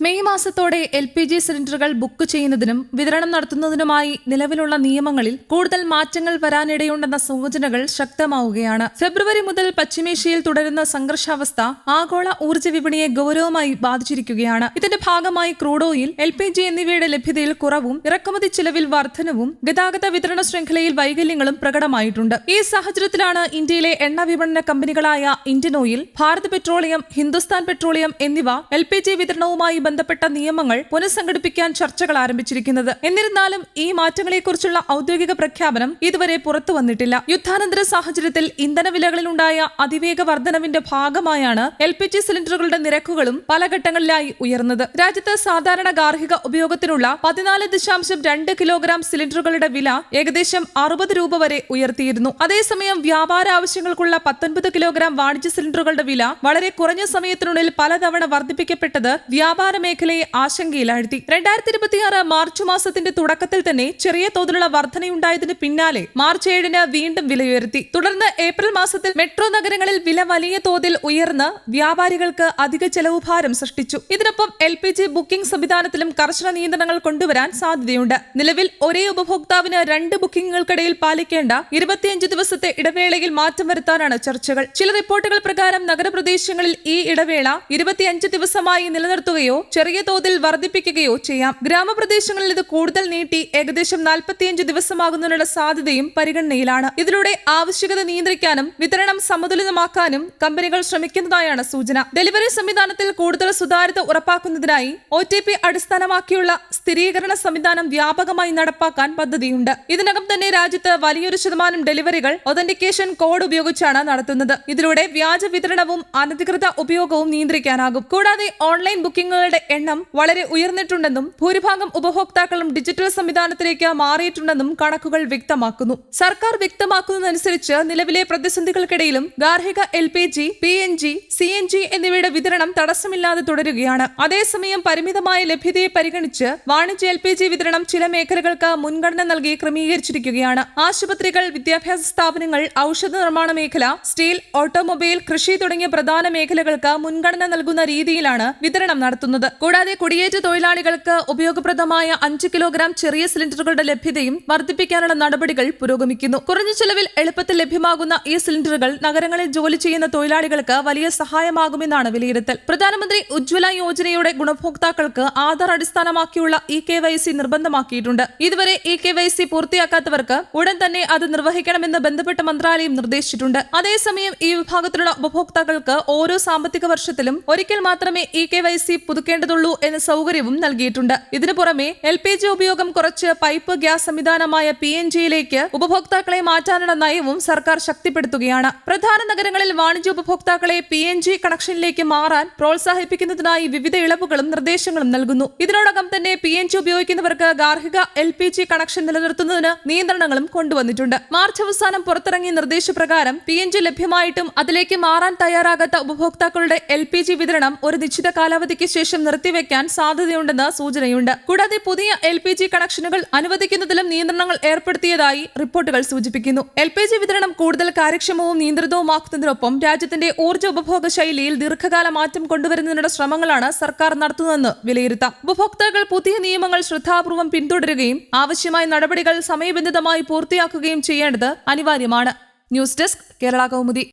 May മാസത്തോടെ LPG സിലിണ്ടറുകൾ book ചെയ്യുന്നതിനും വിതരണം നടത്തുന്നതിനുമായി നിലവിലുള്ള നിയമങ്ങളിൽ കൂടുതൽ മാറ്റങ്ങൾ വരാനിടയുണ്ടെന്ന സൂചനകൾ ശക്തമാവുകയാണ്. ഫെബ്രുവരി മുതൽ പശ്ചിമേഷ്യയിൽ തുടരുന്ന സംഘർഷാവസ്ഥ ആഗോള ഊർജ്ജ വിപണിയെ ഗൌരവമായി ബാധിച്ചിരിക്കുകയാണ്. ഇതിന്റെ ഭാഗമായി ക്രൂഡ് ഓയിൽ, LPG എന്നിവയുടെ ലഭ്യതയിൽ കുറവും ഇറക്കുമതി ചെലവിൽ വർധനവും ഗതാഗത വിതരണ ശൃംഖലയിൽ വൈകല്യങ്ങളും പ്രകടമായിട്ടുണ്ട്. ഈ സാഹചര്യത്തിലാണ് ഇന്ത്യയിലെ എണ്ണ വിപണന കമ്പനികളായ Indian Oil, Bharat Petroleum, Hindustan Petroleum എന്നിവ LPG വിതരണവുമായി ബന്ധപ്പെട്ട നിയമങ്ങൾ പുനഃസംഘടിപ്പിക്കാൻ ചർച്ചകൾ ആരംഭിച്ചിരിക്കുന്നത്. എന്നിരുന്നാലും ഈ മാറ്റങ്ങളെക്കുറിച്ചുള്ള ഔദ്യോഗിക പ്രഖ്യാപനം ഇതുവരെ പുറത്തു വന്നിട്ടില്ല. യുദ്ധാനന്തര സാഹചര്യത്തിൽ ഇന്ധനവിലകളിലുണ്ടായ അതിവേഗ വർധനവിന്റെ ഭാഗമായാണ് LPG സിലിണ്ടറുകളുടെ നിരക്കുകളും പല ഘട്ടങ്ങളിലായി ഉയർന്നത്. രാജ്യത്ത് സാധാരണ ഗാർഹിക ഉപയോഗത്തിനുള്ള 14.2 കിലോഗ്രാം സിലിണ്ടറുകളുടെ വില ഏകദേശം 60 രൂപ വരെ ഉയർത്തിയിരുന്നു. അതേസമയം വ്യാപാര ആവശ്യങ്ങൾക്കുള്ള 19 കിലോഗ്രാം വാണിജ്യ സിലിണ്ടറുകളുടെ വില വളരെ കുറഞ്ഞ സമയത്തിനുള്ളിൽ പലതവണ വർദ്ധിപ്പിക്കപ്പെട്ടത് വ്യാപാര മേഖലയെ ആശങ്കയിലാഴ്ത്തി. 2026 മാർച്ച് മാസത്തിന്റെ തുടക്കത്തിൽ തന്നെ ചെറിയ തോതിലുള്ള വർധനയുണ്ടായതിന് പിന്നാലെ മാർച്ച് 7-ന് വീണ്ടും വിലയുയർത്തി. തുടർന്ന് ഏപ്രിൽ മാസത്തിൽ മെട്രോ നഗരങ്ങളിൽ വില വലിയ തോതിൽ ഉയർന്ന് വ്യാപാരികൾക്ക് അധിക ചെലവ് ഭാരം സൃഷ്ടിച്ചു. ഇതിനൊപ്പം LPG ബുക്കിംഗ് സംവിധാനത്തിലും കർശന നിയന്ത്രണങ്ങൾ കൊണ്ടുവരാൻ സാധ്യതയുണ്ട്. നിലവിൽ ഒരേ ഉപഭോക്താവിന് 2 ബുക്കിംഗുകൾക്കിടയിൽ പാലിക്കേണ്ട 25 ദിവസത്തെ ഇടവേളയിൽ മാറ്റം വരുത്താനാണ് ചർച്ചകൾ. ചില റിപ്പോർട്ടുകൾ പ്രകാരം നഗരപ്രദേശങ്ങളിൽ ഈ ഇടവേള 25 ദിവസമായി നിലനിർത്തുകയോ ചെറിയ തോതിൽ വർദ്ധിപ്പിക്കുകയോ ചെയ്യാം. ഗ്രാമപ്രദേശങ്ങളിൽ ഇത് കൂടുതൽ നീട്ടി ഏകദേശം 45 ദിവസമാകുന്നതിനുള്ള സാധ്യതയും പരിഗണനയിലാണ്. ഇതിലൂടെ ആവശ്യകത നിയന്ത്രിക്കാനും വിതരണം സമതുലിതമാക്കാനും കമ്പനികൾ ശ്രമിക്കുന്നതായാണ് സൂചന. ഡെലിവറി സംവിധാനത്തിൽ കൂടുതൽ സുതാര്യത ഉറപ്പാക്കുന്നതിനായി OTP അടിസ്ഥാനമാക്കിയുള്ള സ്ഥിരീകരണ സംവിധാനം വ്യാപകമായി നടപ്പാക്കാൻ പദ്ധതിയുണ്ട്. ഇതിനകം തന്നെ രാജ്യത്ത് വലിയൊരു ശതമാനം ഡെലിവറികൾ ഒതന്റിക്കേഷൻ കോഡ് ഉപയോഗിച്ചാണ് നടത്തുന്നത്. ഇതിലൂടെ വ്യാജ വിതരണവും അനധികൃത ഉപയോഗവും നിയന്ത്രിക്കാനാകും. കൂടാതെ ഓൺലൈൻ ബുക്കിംഗുകളുടെ എണ്ണം വളരെ ഉയർന്നിട്ടുണ്ടെന്നും ഭൂരിഭാഗം ഉപഭോക്താക്കളും ഡിജിറ്റൽ സംവിധാനത്തിലേക്ക് മാറിയിട്ടുണ്ടെന്നും കണക്കുകൾ വ്യക്തമാക്കുന്നു. സർക്കാർ വ്യക്തമാക്കുന്നതനുസരിച്ച് നിലവിലെ പ്രതിസന്ധികൾക്കിടയിലും ഗാർഹിക LPG, PNG, CNG എന്നിവയുടെ വിതരണം തടസ്സമില്ലാതെ തുടരുകയാണ്. അതേസമയം പരിമിതമായ ലഭ്യതയെ പരിഗണിച്ച് വാണിജ്യ LPG വിതരണം ചില മേഖലകൾക്ക് മുൻഗണന നൽകി ക്രമീകരിച്ചിരിക്കുകയാണ്. ആശുപത്രികൾ, വിദ്യാഭ്യാസ സ്ഥാപനങ്ങൾ, ഔഷധ നിർമ്മാണ മേഖല, സ്റ്റീൽ, ഓട്ടോമൊബൈൽ, കൃഷി തുടങ്ങിയ പ്രധാന മേഖലകൾക്ക് മുൻഗണന നൽകുന്ന രീതിയിലാണ് വിതരണം നടത്തുന്നത്. കൂടാതെ കുടിയേറ്റ തൊഴിലാളികൾക്ക് ഉപയോഗപ്രദമായ 5 കിലോഗ്രാം ചെറിയ സിലിണ്ടറുകളുടെ ലഭ്യതയും വർദ്ധിപ്പിക്കാനുള്ള നടപടികൾ പുരോഗമിക്കുന്നു. കുറഞ്ഞ ചെലവിൽ എളുപ്പത്തിൽ ലഭ്യമാകുന്ന ഈ സിലിണ്ടറുകൾ നഗരങ്ങളിൽ ജോലി ചെയ്യുന്ന തൊഴിലാളികൾക്ക് വലിയ സഹായമാകുമെന്നാണ് വിലയിരുത്തൽ. പ്രധാനമന്ത്രി ഉജ്ജ്വല യോജനയുടെ ഗുണഭോക്താക്കൾക്ക് ആധാർ അടിസ്ഥാനമാക്കിയുള്ള eKYC നിർബന്ധമാക്കിയിട്ടുണ്ട്. ഇതുവരെ eKYC പൂർത്തിയാക്കാത്തവർക്ക് ഉടൻ തന്നെ അത് നിർവഹിക്കണമെന്ന് ബന്ധപ്പെട്ട മന്ത്രാലയം നിർദ്ദേശിച്ചിട്ടുണ്ട്. അതേസമയം ഈ വിഭാഗത്തിലുള്ള ഉപഭോക്താക്കൾക്ക് ഓരോ സാമ്പത്തിക വർഷത്തിലും ഒരിക്കൽ മാത്രമേ eKYC പുതുക്കേണ്ടതുള്ളൂ എന്ന സൗകര്യവും നൽകിയിട്ടുണ്ട്. ഇതിനു പുറമെ LPG ഉപയോഗം കുറച്ച് പൈപ്പ് ഗ്യാസ് സംവിധാനമായ PNG-യിലേക്ക് ഉപഭോക്താക്കളെ മാറ്റാനുള്ള നയവും സർക്കാർ ശക്തിപ്പെടുത്തുകയാണ്. പ്രധാന നഗരങ്ങളിൽ വാണിജ്യ ഉപഭോക്താക്കളെ PNG കണക്ഷനിലേക്ക് മാറാൻ പ്രോത്സാഹിപ്പിക്കുന്നതിനായി വിവിധ ഇളവുകളും നിർദ്ദേശങ്ങളും നൽകുന്നു. ഇതിനോടകം തന്നെ PNG ഉപയോഗിക്കുന്നവർക്ക് ഗാർഹിക LPG കണക്ഷൻ നിലനിർത്തുന്നതിന് നിയന്ത്രണങ്ങളും കൊണ്ടുവന്നിട്ടുണ്ട്. മാർച്ച് അവസാനം പുറത്തിറങ്ങിയ നിർദ്ദേശപ്രകാരം PNG ലഭ്യമായിട്ടും അതിലേക്ക് മാറാൻ തയ്യാറാകാത്ത ഉപഭോക്താക്കളുടെ LPG വിതരണം ഒരു നിശ്ചിത കാലാവധിക്ക് ശേഷം നിർത്തിവെക്കാൻ സാധ്യതയുണ്ടെന്ന് സൂചനയുണ്ട്. കൂടാതെ പുതിയ LPG കണക്ഷനുകൾ അനുവദിക്കുന്നതിലും നിയന്ത്രണങ്ങൾ ഏർപ്പെടുത്തിയതായി റിപ്പോർട്ടുകൾ സൂചിപ്പിക്കുന്നു. LPG വിതരണം കൂടുതൽ കാര്യക്ഷമവും നിയന്ത്രിതവുമാക്കുന്നതിനൊപ്പം രാജ്യത്തിന്റെ ഊർജ്ജ ഉപഭോഗ ശൈലിയിൽ ദീർഘകാല മാറ്റം കൊണ്ടുവരുന്നതിനുള്ള ശ്രമങ്ങളാണ് സർക്കാർ നടത്തുന്നതെന്ന് വിലയിരുത്താം. ഉപഭോക്താക്കൾ പുതിയ നിയമങ്ങൾ ശ്രദ്ധാപൂർവം പിന്തുടരുകയും ആവശ്യമായ നടപടികൾ സമയബന്ധിതമായി പൂർത്തിയാക്കുകയും ചെയ്യേണ്ടത് അനിവാര്യമാണ്. News desk, Kerala Kaumudi.